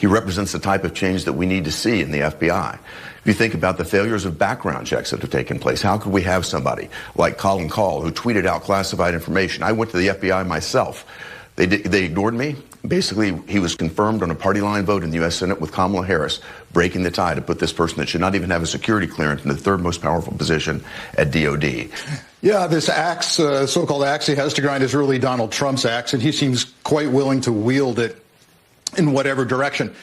He represents the type of change that we need to see in the FBI. If you think about the failures of background checks that have taken place, how could we have somebody like Colin Kahl who tweeted out classified information? I went to the FBI myself. They ignored me. Basically, he was confirmed on a party line vote in the U.S. Senate with Kamala Harris, breaking the tie to put this person that should not even have a security clearance in the third most powerful position at DOD. Yeah, this axe, so-called axe he has to grind is really Donald Trump's axe, and he seems quite willing to wield it in whatever direction.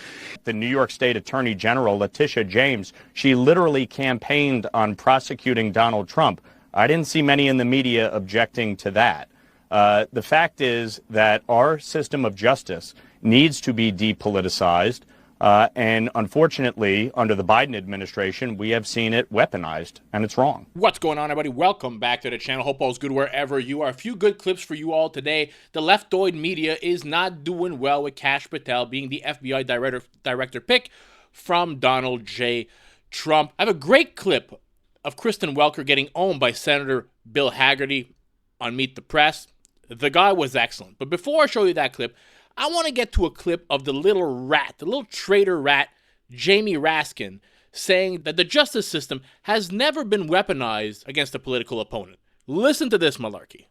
The New York State Attorney General, Letitia James, she literally campaigned on prosecuting Donald Trump. I didn't see many in the media objecting to that. The fact is that our system of justice needs to be depoliticized, and unfortunately, under the Biden administration, we have seen it weaponized, and it's wrong. What's going on, everybody? Welcome back to the channel. Hope all's good wherever you are. A few good clips for you all today. The leftoid media is not doing well with Kash Patel being the FBI director pick from Donald J. Trump. I have a great clip of Kristen Welker getting owned by Senator Bill Hagerty on Meet the Press. The guy was excellent. But before I show you that clip, I want to get to a clip of the little rat, the little traitor rat, Jamie Raskin, saying that the justice system has never been weaponized against a political opponent. Listen to this malarkey.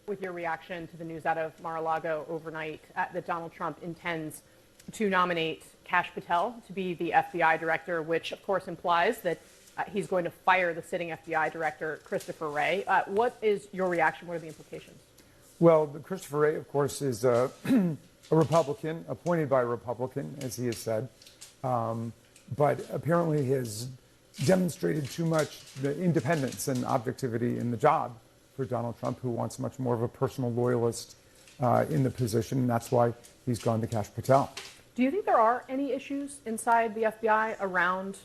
With your reaction to the news out of Mar-a-Lago overnight that Donald Trump intends to nominate Kash Patel to be the FBI director, which of course implies that he's going to fire the sitting FBI director, Christopher Wray. What is your reaction? What are the implications? Well, Christopher Wray, of course, is a Republican, appointed by a Republican, as he has said, but apparently has demonstrated too much the independence and objectivity in the job for Donald Trump, who wants much more of a personal loyalist in the position, and that's why he's gone to Kash Patel. Do you think there are any issues inside the FBI around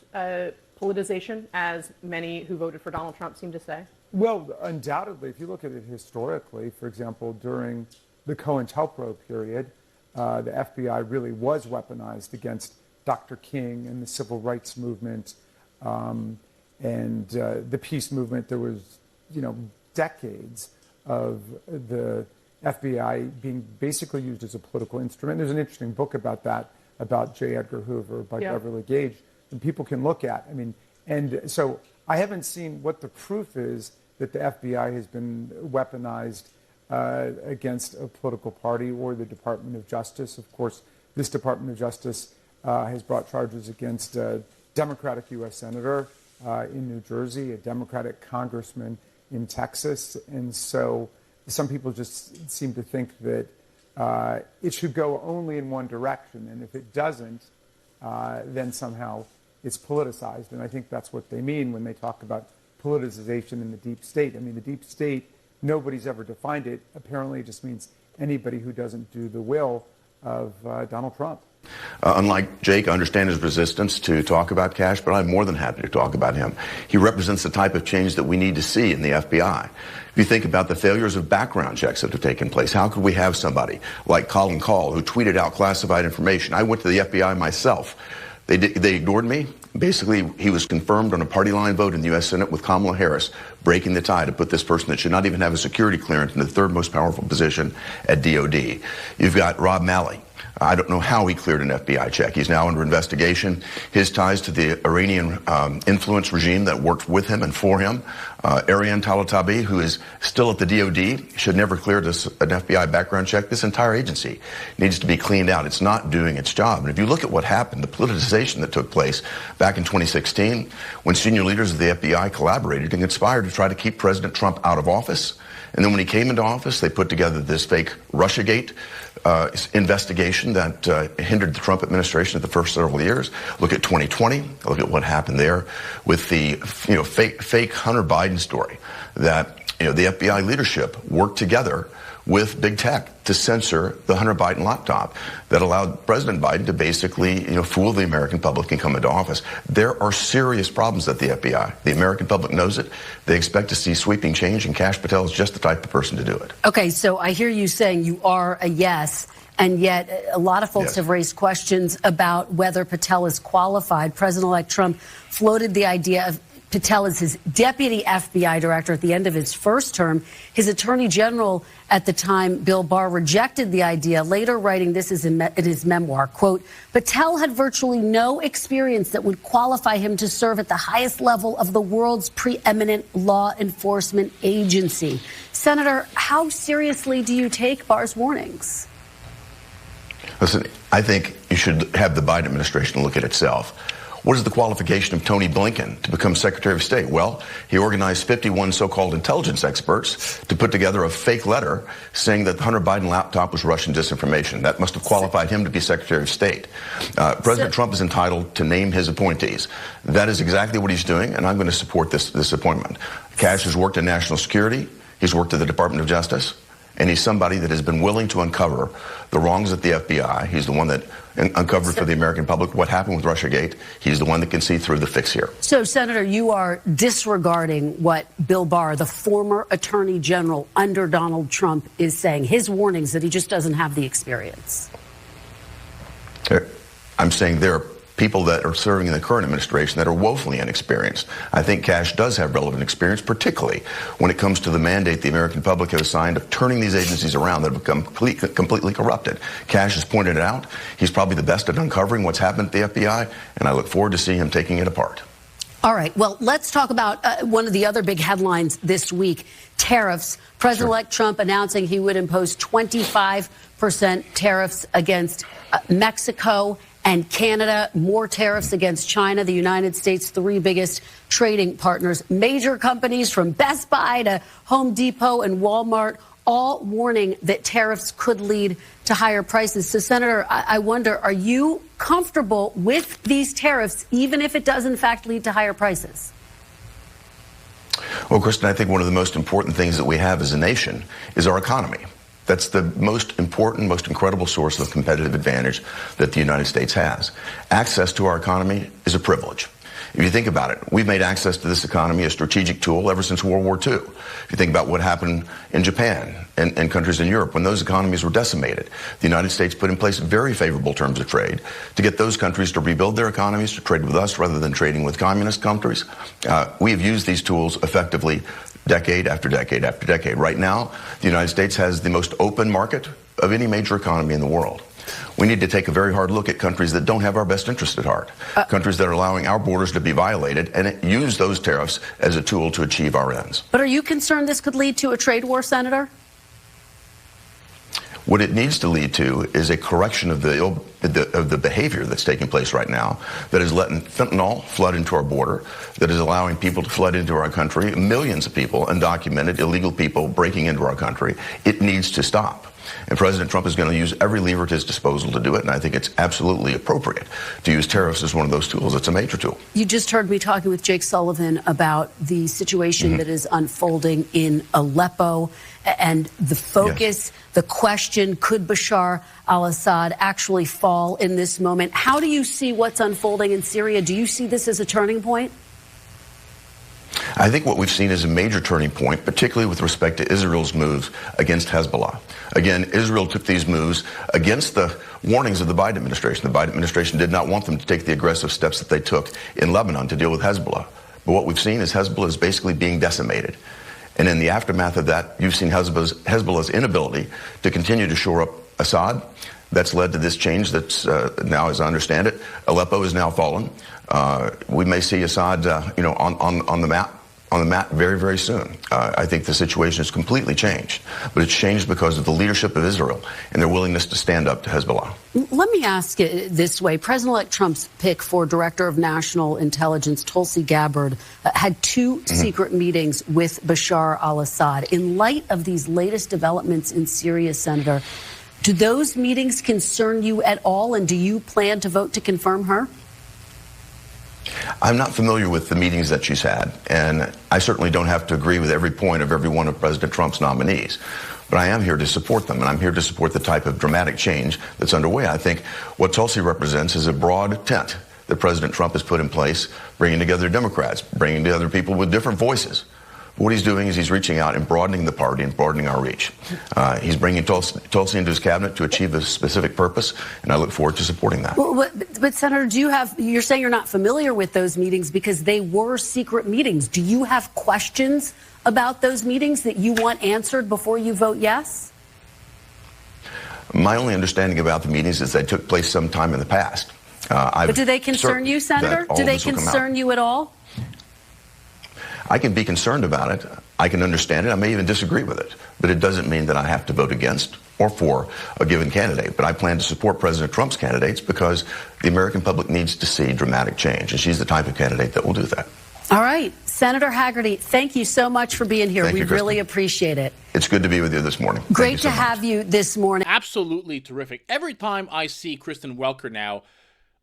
politicization, as many who voted for Donald Trump seem to say? Well, undoubtedly, if you look at it historically, for example, during the COINTELPRO period, the FBI really was weaponized against Dr. King and the civil rights movement and the peace movement. There was, decades of the FBI being basically used as a political instrument. There's an interesting book about that, about J. Edgar Hoover by Beverly Gage, and people can look at. And so I haven't seen what the proof is that the FBI has been weaponized against a political party or the Department of Justice. Of course, this Department of Justice has brought charges against a Democratic U.S. Senator in New Jersey, a Democratic congressman in Texas. And so some people just seem to think that it should go only in one direction. And if it doesn't, then somehow it's politicized. And I think that's what they mean when they talk about politicization in the deep state. The deep state, nobody's ever defined it. Apparently it just means anybody who doesn't do the will of Donald Trump. Unlike Jake, I understand his resistance to talk about Kash, but I'm more than happy to talk about him. He represents the type of change that we need to see in the FBI. If you think about the failures of background checks that have taken place, how could we have somebody like Colin Kahl who tweeted out classified information? I went to the FBI myself. They ignored me. Basically, he was confirmed on a party line vote in the U.S. Senate with Kamala Harris, breaking the tie to put this person that should not even have a security clearance in the third most powerful position at DOD. You've got Rob Malley. I don't know how he cleared an FBI check. He's now under investigation. His ties to the Iranian influence regime that worked with him and for him. Ariane Talatabi, who is still at the DOD, should never clear an FBI background check. This entire agency needs to be cleaned out. It's not doing its job. And if you look at what happened, the politicization that took place back in 2016, when senior leaders of the FBI collaborated and conspired to try to keep President Trump out of office. And then when he came into office, they put together this fake Russiagate investigation that hindered the Trump administration at the first several years. Look at 2020. Look at what happened there with the fake Hunter Biden story that the FBI leadership worked together with big tech to censor the Hunter Biden laptop that allowed President Biden to basically fool the American public and come into office. There are serious problems at the FBI. The American public knows it. They expect to see sweeping change, and Kash Patel is just the type of person to do it. Okay, so I hear you saying you are a yes, and yet a lot of folks have raised questions about whether Patel is qualified. President-elect Trump floated the idea of Patel is his deputy FBI director at the end of his first term. His attorney general at the time, Bill Barr, rejected the idea, later writing this in his memoir, quote, Patel had virtually no experience that would qualify him to serve at the highest level of the world's preeminent law enforcement agency. Senator, how seriously do you take Barr's warnings? Listen, I think you should have the Biden administration look at itself. What is the qualification of Tony Blinken to become Secretary of State? Well, he organized 51 so-called intelligence experts to put together a fake letter saying that the Hunter Biden laptop was Russian disinformation. That must have qualified him to be Secretary of State. President Trump is entitled to name his appointees. That is exactly what he's doing, and I'm going to support this appointment. Kash has worked in national security. He's worked at the Department of Justice. And he's somebody that has been willing to uncover the wrongs at the FBI. He's the one that uncovered for the American public what happened with Russiagate. He's the one that can see through the fix here. So, Senator, you are disregarding what Bill Barr, the former attorney general under Donald Trump, is saying, his warnings that he just doesn't have the experience. I'm saying there are people that are serving in the current administration that are woefully inexperienced. I think Kash does have relevant experience, particularly when it comes to the mandate the American public has signed of turning these agencies around that have become completely corrupted. Kash has pointed it out. He's probably the best at uncovering what's happened at the FBI, and I look forward to seeing him taking it apart. All right. Well, let's talk about one of the other big headlines this week, tariffs. President-elect Trump announcing he would impose 25% tariffs against Mexico and Canada, more tariffs against China, the United States' three biggest trading partners. Major companies from Best Buy to Home Depot and Walmart all warning that tariffs could lead to higher prices. So, Senator, I wonder, are you comfortable with these tariffs, even if it does, in fact, lead to higher prices? Well, Kristen, I think one of the most important things that we have as a nation is our economy. That's the most important, most incredible source of competitive advantage that the United States has. Access to our economy is a privilege. If you think about it, we've made access to this economy a strategic tool ever since World War II. If you think about what happened in Japan and countries in Europe when those economies were decimated, the United States put in place very favorable terms of trade to get those countries to rebuild their economies, to trade with us rather than trading with communist countries. We have used these tools effectively decade after decade after decade. Right now, the United States has the most open market of any major economy in the world. We need to take a very hard look at countries that don't have our best interest at heart, countries that are allowing our borders to be violated, and use those tariffs as a tool to achieve our ends. But are you concerned this could lead to a trade war, Senator? What it needs to lead to is a correction of the behavior that's taking place right now that is letting fentanyl flood into our border, that is allowing people to flood into our country, millions of people, undocumented, illegal people breaking into our country. It needs to stop. And President Trump is going to use every lever at his disposal to do it, and I think it's absolutely appropriate to use tariffs as one of those tools. It's a major tool. You just heard me talking with Jake Sullivan about the situation that is unfolding in Aleppo and the focus, the question, could Bashar al-Assad actually fall in this moment? How do you see what's unfolding in Syria? Do you see this as a turning point? I think what we've seen is a major turning point, particularly with respect to Israel's moves against Hezbollah. Again, Israel took these moves against the warnings of the Biden administration. The Biden administration did not want them to take the aggressive steps that they took in Lebanon to deal with Hezbollah. But what we've seen is Hezbollah is basically being decimated. And in the aftermath of that, you've seen Hezbollah's inability to continue to shore up Assad. That's led to this change that's now, as I understand it, Aleppo is now fallen. We may see Assad, on the map very, very soon. I think the situation has completely changed, but it's changed because of the leadership of Israel and their willingness to stand up to Hezbollah. Let me ask it this way. President-elect Trump's pick for Director of National Intelligence, Tulsi Gabbard, had two secret meetings with Bashar al-Assad. In light of these latest developments in Syria, Senator, do those meetings concern you at all, and do you plan to vote to confirm her? I'm not familiar with the meetings that she's had, and I certainly don't have to agree with every point of every one of President Trump's nominees. But I am here to support them, and I'm here to support the type of dramatic change that's underway. I think what Tulsi represents is a broad tent that President Trump has put in place, bringing together Democrats, bringing together people with different voices, What he's doing is he's reaching out and broadening the party and broadening our reach. He's bringing Tulsi into his cabinet to achieve a specific purpose, and I look forward to supporting that. Well, but Senator, you're saying you're not familiar with those meetings because they were secret meetings. Do you have questions about those meetings that you want answered before you vote yes? My only understanding about the meetings is they took place sometime in the past. But do they concern you, Senator? Do they concern you at all? I can be concerned about it. I can understand it. I may even disagree with it. But it doesn't mean that I have to vote against or for a given candidate. But I plan to support President Trump's candidates because the American public needs to see dramatic change. And she's the type of candidate that will do that. All right. Senator Hagerty, thank you so much for being here. We really appreciate it. It's good to be with you this morning. Great to have you this morning. Absolutely terrific. Every time I see Kristen Welker now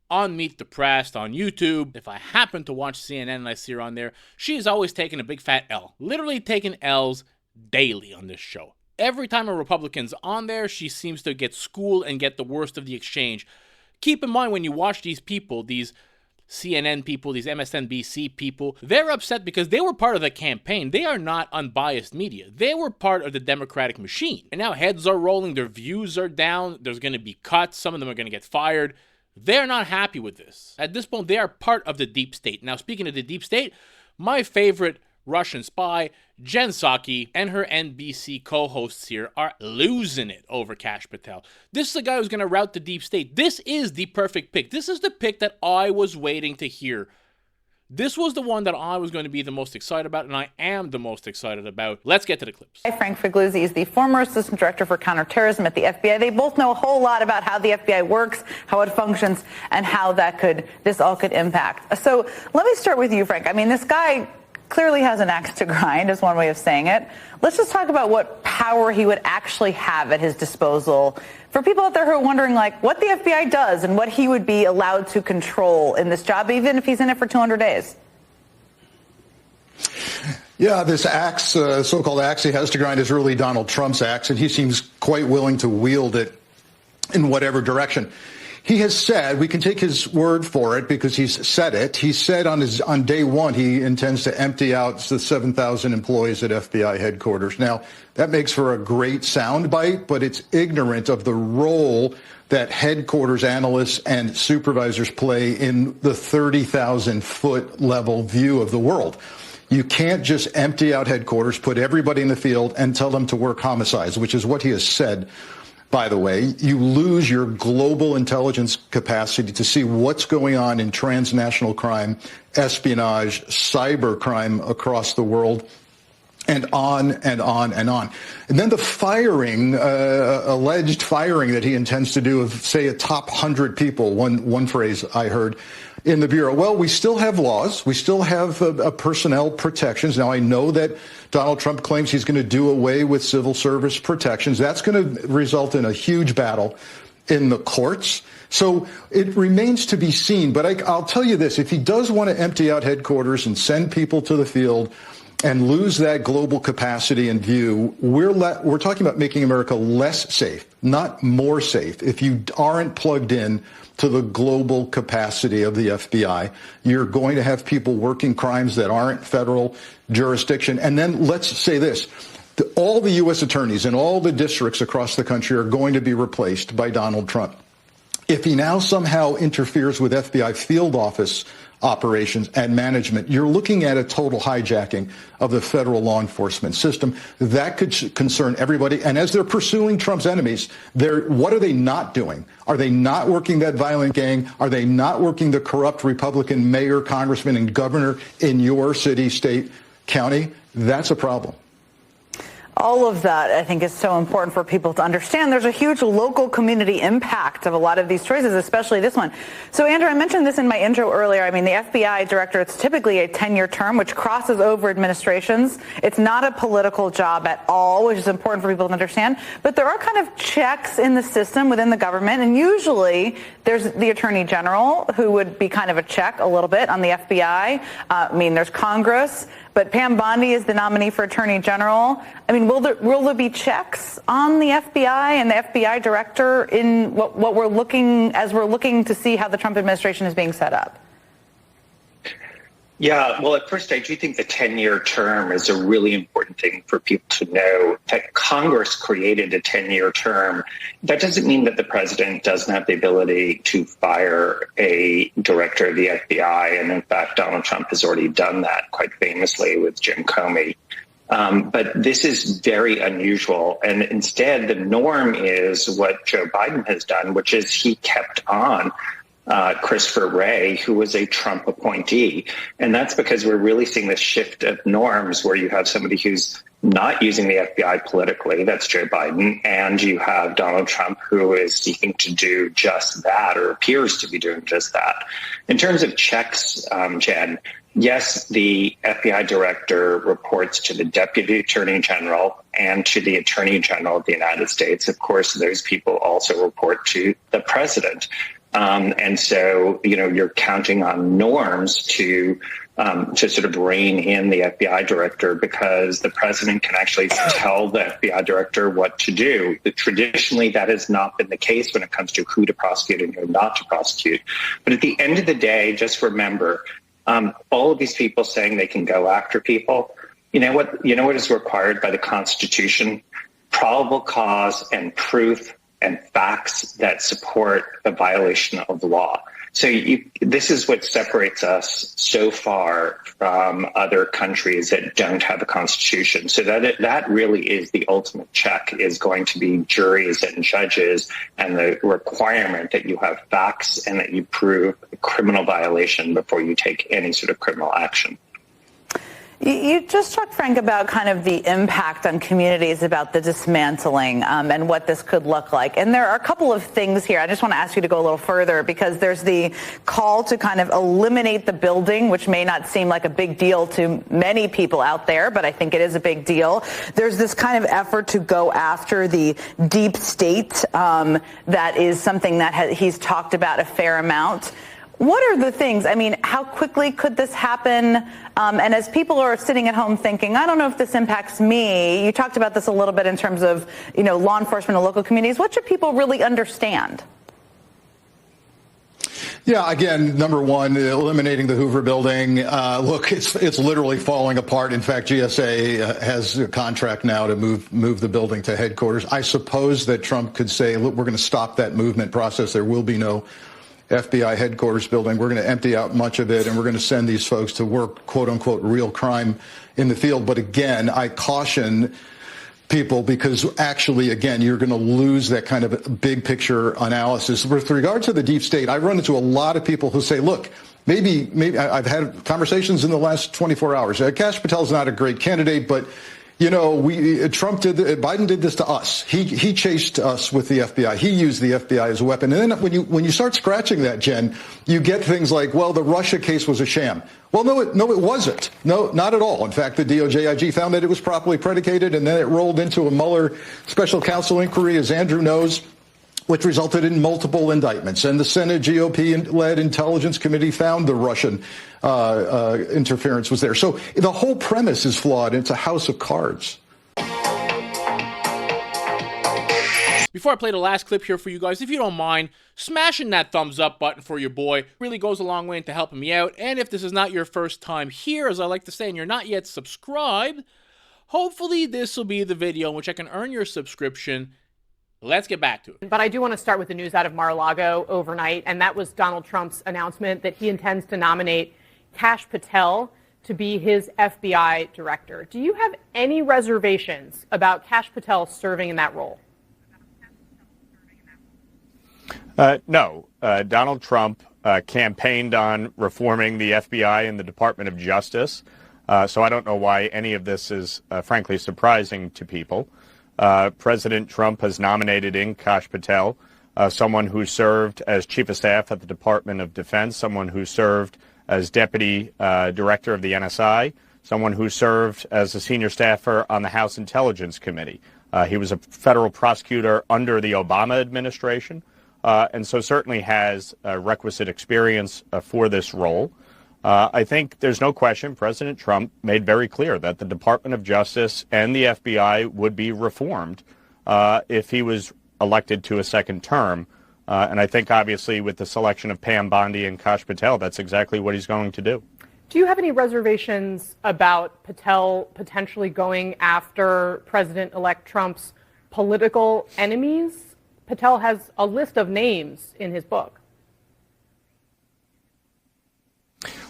on Meet the Press, on YouTube, if I happen to watch CNN and I see her on there, she is always taking a big fat L. Literally taking L's daily on this show. Every time a Republican's on there, she seems to get schooled and get the worst of the exchange. Keep in mind when you watch these people, these CNN people, these MSNBC people, they're upset because they were part of the campaign. They are not unbiased media. They were part of the Democratic machine. And now heads are rolling, their views are down, there's going to be cuts, some of them are going to get fired. They're not happy with this. At this point, they are part of the deep state. Now, speaking of the deep state, my favorite Russian spy, Jen Psaki, and her NBC co-hosts here are losing it over Kash Patel. This is the guy who's going to rout the deep state. This is the perfect pick. This is the pick that I was waiting to hear. This was the one that I was going to be the most excited about, and I am the most excited about. Let's get to the clips. Frank Figliuzzi is the former assistant director for counterterrorism at the FBI. They both know a whole lot about how the FBI works, how it functions, and how this all could impact. So let me start with you, Frank. I mean, this guy clearly has an axe to grind, is one way of saying it. Let's just talk about what power he would actually have at his disposal for people out there who are wondering, like, what the FBI does and what he would be allowed to control in this job, even if he's in it for 200 days. Yeah, this axe, so-called axe he has to grind is really Donald Trump's axe, and he seems quite willing to wield it in whatever direction. He has said, we can take his word for it because he's said it. He said on day one he intends to empty out the 7,000 employees at FBI headquarters. Now, that makes for a great soundbite, but it's ignorant of the role that headquarters analysts and supervisors play in the 30,000-foot level view of the world. You can't just empty out headquarters, put everybody in the field, and tell them to work homicides, which is what he has said. By the way, you lose your global intelligence capacity to see what's going on in transnational crime, espionage, cyber crime across the world, and on and on and on. And then the firing, alleged firing that he intends to do of, say, a top 100 people, one phrase I heard in the Bureau. Well, we still have laws. We still have personnel protections. Now, I know that Donald Trump claims he's going to do away with civil service protections. That's going to result in a huge battle in the courts. So it remains to be seen. But I'll tell you this. If he does want to empty out headquarters and send people to the field and lose that global capacity and view, we're talking about making America less safe, not more safe. If you aren't plugged in to the global capacity of the FBI, you're going to have people working crimes that aren't federal jurisdiction. And then let's say this. All the U.S. attorneys in all the districts across the country are going to be replaced by Donald Trump. If he now somehow interferes with FBI field office operations and management, you're looking at a total hijacking of the federal law enforcement system. That could concern everybody. And as they're pursuing Trump's enemies, what are they not doing? Are they not working that violent gang? Are they not working the corrupt Republican mayor, congressman, and governor in your city, state, county? That's a problem. All of that, I think, is so important for people to understand. There's a huge local community impact of a lot of these choices, especially this one. So, Andrew, I mentioned this in my intro earlier. I mean, the FBI director, it's typically a 10-year term, which crosses over administrations. It's not a political job at all, which is important for people to understand. But there are kind of checks in the system within the government. And usually there's the attorney general, who would be kind of a check a little bit on the FBI. I mean, there's Congress. But Pam Bondi is the nominee for Attorney General. I mean, will there be checks on the FBI and the FBI director in what we're looking to see how the Trump administration is being set up? Yeah, well, at first, I do think the 10-year term is a really important thing for people to know, that Congress created a 10-year term. That doesn't mean that the president doesn't have the ability to fire a director of the FBI. And in fact, Donald Trump has already done that quite famously with Jim Comey. But this is very unusual. And instead, the norm is what Joe Biden has done, which is he kept on Christopher Wray, who was a Trump appointee. And that's because we're really seeing this shift of norms where you have somebody who's not using the FBI politically, that's Joe Biden, and you have Donald Trump, who is seeking to do just that, or appears to be doing just that. In terms of checks, Jen, yes, the FBI director reports to the Deputy Attorney General and to the Attorney General of the United States. Of course, those people also report to the president. And so, you're counting on norms to sort of rein in the FBI director, because the president can actually tell the FBI director what to do. Traditionally, that has not been the case when it comes to who to prosecute and who not to prosecute. But at the end of the day, just remember, all of these people saying they can go after people, you know what is required by the Constitution? Probable cause and proof and facts that support the violation of the law. So this is what separates us so far from other countries that don't have a constitution. So that really is the ultimate check, is going to be juries and judges, and the requirement that you have facts and that you prove a criminal violation before you take any sort of criminal action. You just talked, Frank, about kind of the impact on communities about the dismantling and what this could look like. And there are a couple of things here. I just want to ask you to go a little further, because there's the call to kind of eliminate the building, which may not seem like a big deal to many people out there, but I think it is a big deal. There's this kind of effort to go after the deep state. That is something that he's talked about a fair amount. What are the things? I mean, how quickly could this happen? And as people are sitting at home thinking, I don't know if this impacts me, you talked about this a little bit in terms of, law enforcement and local communities. What should people really understand? Yeah, again, number one, eliminating the Hoover building. Look, it's literally falling apart. In fact, GSA has a contract now to move the building to headquarters. I suppose that Trump could say, look, we're going to stop that movement process. There will be no FBI headquarters building. We're going to empty out much of it, and we're going to send these folks to work, quote unquote, real crime in the field. But again, I caution people, because actually, again, you're going to lose that kind of big picture analysis. With regard to the deep state, I run into a lot of people who say, look, maybe I've had conversations in the last 24 hours. Kash Patel's not a great candidate, but Biden did this to us. He chased us with the FBI. He used the FBI as a weapon. And then when you start scratching that, Jen, you get things like, well, the Russia case was a sham. Well, no, it wasn't. No, not at all. In fact, the DOJ IG found that it was properly predicated, and then it rolled into a Mueller special counsel inquiry, as Andrew knows, which resulted in multiple indictments. And the Senate GOP-led Intelligence Committee found the Russian interference was there. So the whole premise is flawed. It's a house of cards. Before I play the last clip here for you guys, if you don't mind, smashing that thumbs up button for your boy really goes a long way into helping me out. And if this is not your first time here, as I like to say, and you're not yet subscribed, hopefully this will be the video in which I can earn your subscription. Let's get back to it. But I do want to start with the news out of Mar-a-Lago overnight, and that was Donald Trump's announcement that he intends to nominate Kash Patel to be his FBI director. Do you have any reservations about Kash Patel serving in that role? No. Donald Trump campaigned on reforming the FBI and the Department of Justice, so I don't know why any of this is, frankly, surprising to people. President Trump has nominated in Kash Patel, someone who served as chief of staff at the Department of Defense, someone who served as deputy director of the NSI, someone who served as a senior staffer on the House Intelligence Committee. He was a federal prosecutor under the Obama administration, and so certainly has requisite experience for this role. I think there's no question President Trump made very clear that the Department of Justice and the FBI would be reformed if he was elected to a second term. And I think, obviously, with the selection of Pam Bondi and Kash Patel, that's exactly what he's going to do. Do you have any reservations about Patel potentially going after President-elect Trump's political enemies? Patel has a list of names in his book.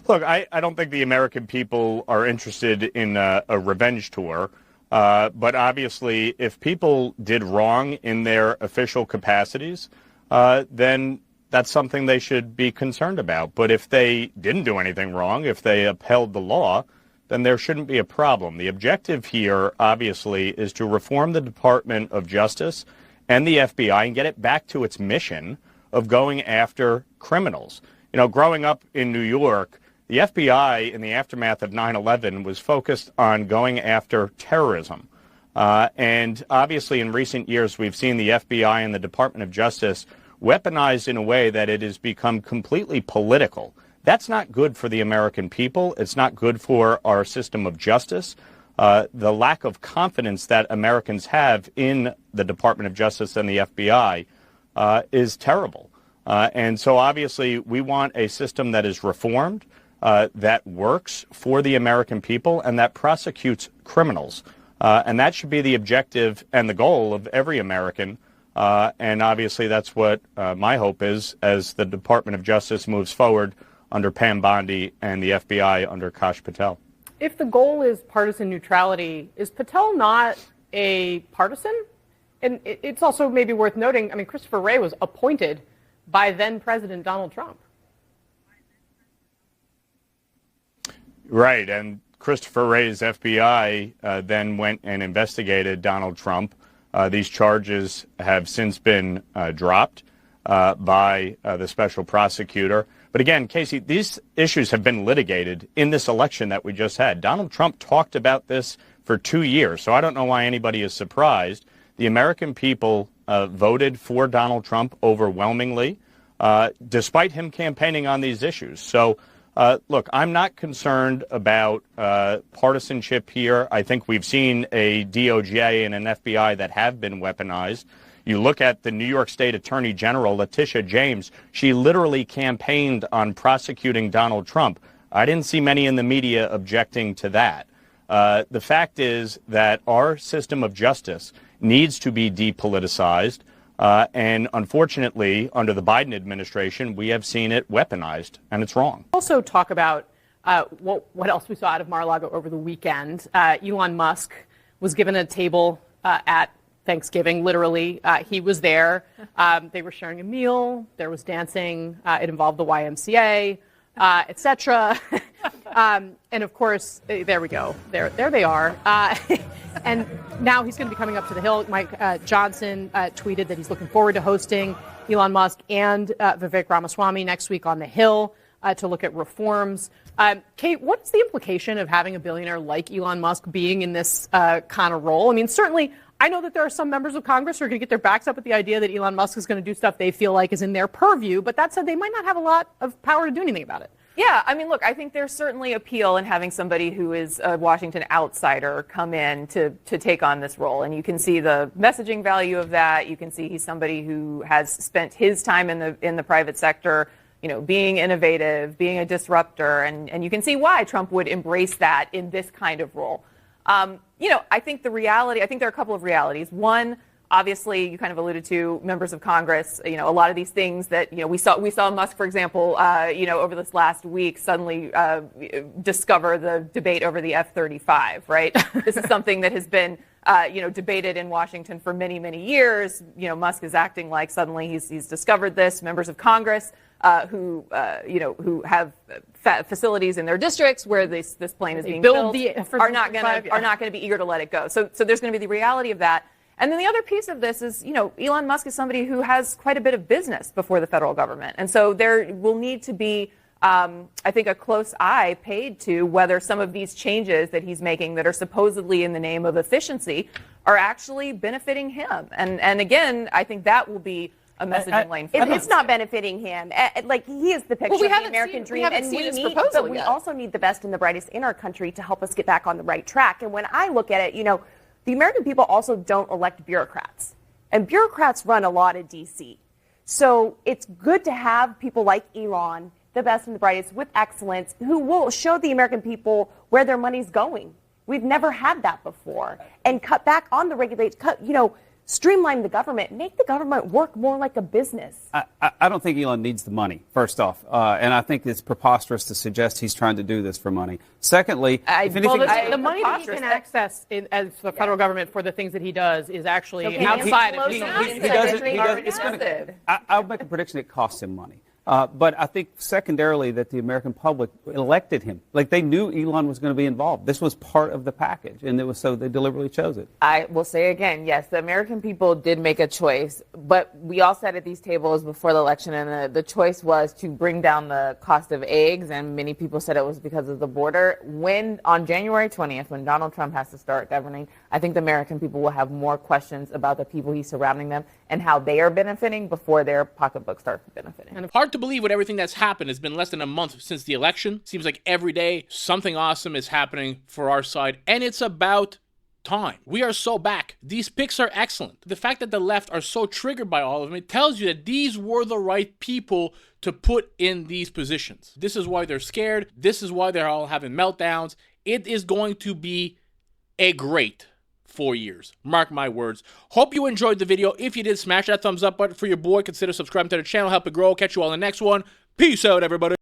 Look, I don't think the American people are interested in a revenge tour. But obviously, if people did wrong in their official capacities, then that's something they should be concerned about. But if they didn't do anything wrong, if they upheld the law, then there shouldn't be a problem. The objective here, obviously, is to reform the Department of Justice and the FBI and get it back to its mission of going after criminals. You know, growing up in New York, the FBI in the aftermath of 9/11 was focused on going after terrorism. And obviously in recent years, we've seen the FBI and the Department of Justice weaponized in a way that it has become completely political. That's not good for the American people. It's not good for our system of justice. The lack of confidence that Americans have in the Department of Justice and the FBI is terrible. And so obviously we want a system that is reformed, that works for the American people, and that prosecutes criminals. And that should be the objective and the goal of every American. And obviously that's what my hope is as the Department of Justice moves forward under Pam Bondi and the FBI under Kash Patel. If the goal is partisan neutrality, is Patel not a partisan? And it's also maybe worth noting, I mean, Christopher Wray was appointed by then President Donald Trump. Right, and Christopher Wray's FBI then went and investigated Donald Trump. These charges have since been dropped by the special prosecutor. But again, Casey, these issues have been litigated in this election that we just had. Donald Trump talked about this for 2 years, so I don't know why anybody is surprised. The American people voted for Donald Trump overwhelmingly, despite him campaigning on these issues. So, look, I'm not concerned about partisanship here. I think we've seen a DOJ and an FBI that have been weaponized. You look at the New York State Attorney General, Letitia James. She literally campaigned on prosecuting Donald Trump. I didn't see many in the media objecting to that. The fact is that our system of justice needs to be depoliticized. And unfortunately, under the Biden administration, we have seen it weaponized, and it's wrong. Also talk about what else we saw out of Mar-a-Lago over the weekend. Elon Musk was given a table at Thanksgiving, literally. He was there. They were sharing a meal. There was dancing. It involved the YMCA, etc. And of course, there we go. There they are. And now he's going to be coming up to the Hill. Mike Johnson tweeted that he's looking forward to hosting Elon Musk and Vivek Ramaswamy next week on the Hill to look at reforms. Kate, what's the implication of having a billionaire like Elon Musk being in this kind of role? I mean, certainly, I know that there are some members of Congress who are going to get their backs up at the idea that Elon Musk is going to do stuff they feel like is in their purview. But that said, they might not have a lot of power to do anything about it. Yeah, I mean, look, I think there's certainly appeal in having somebody who is a Washington outsider come in to take on this role. And you can see the messaging value of that. You can see he's somebody who has spent his time in the private sector, you know, being innovative, being a disruptor. And you can see why Trump would embrace that in this kind of role. You know, I think there are a couple of realities. One, obviously, you kind of alluded to members of Congress, you know, a lot of these things that, you know, we saw Musk, for example, you know, over this last week suddenly discover the debate over the F-35, right? This is something that has been, you know, debated in Washington for many, many years. You know, Musk is acting like suddenly he's discovered this. Members of Congress who have facilities in their districts where this plane is being built are not going to be eager to let it go. So there's going to be the reality of that. And then the other piece of this is, you know, Elon Musk is somebody who has quite a bit of business before the federal government. And so there will need to be, I think, a close eye paid to whether some of these changes that he's making that are supposedly in the name of efficiency are actually benefiting him. And again, I think that will be a messaging lane for him. It's not benefiting him. Like, he is the picture of the American dream, and we also need the best and the brightest in our country to help us get back on the right track. And when I look at it, you know, the American people also don't elect bureaucrats, and bureaucrats run a lot of D.C. So it's good to have people like Elon the best and the brightest with excellence who will show the American people where their money's going. We've never had that before. And cut back on the regulations, streamline the government, make the government work more like a business. I don't think Elon needs the money, first off. And I think it's preposterous to suggest he's trying to do this for money. Secondly, the money that he can access as the federal government for the things that he does is actually outside of I'll make a prediction it costs him money. But I think secondarily that the American public elected him. Like they knew Elon was going to be involved. This was part of the package, and it was so they deliberately chose it. I will say again, yes, the American people did make a choice, but we all sat at these tables before the election, and the choice was to bring down the cost of eggs, and many people said it was because of the border. When on January 20th, when Donald Trump has to start governing, I think the American people will have more questions about the people he's surrounding them and how they are benefiting before their pocketbook starts benefiting. And hard to believe with everything that's happened. It's been less than a month since the election. Seems like every day something awesome is happening for our side, and it's about time. We are so back. These picks are excellent. The fact that the left are so triggered by all of them, it tells you that these were the right people to put in these positions. This is why they're scared. This is why they're all having meltdowns. It is going to be a great 4 years. Mark my words. Hope you enjoyed the video. If you did, smash that thumbs up button for your boy. Consider subscribing to the channel. Help it grow. Catch you all in the next one. Peace out, everybody.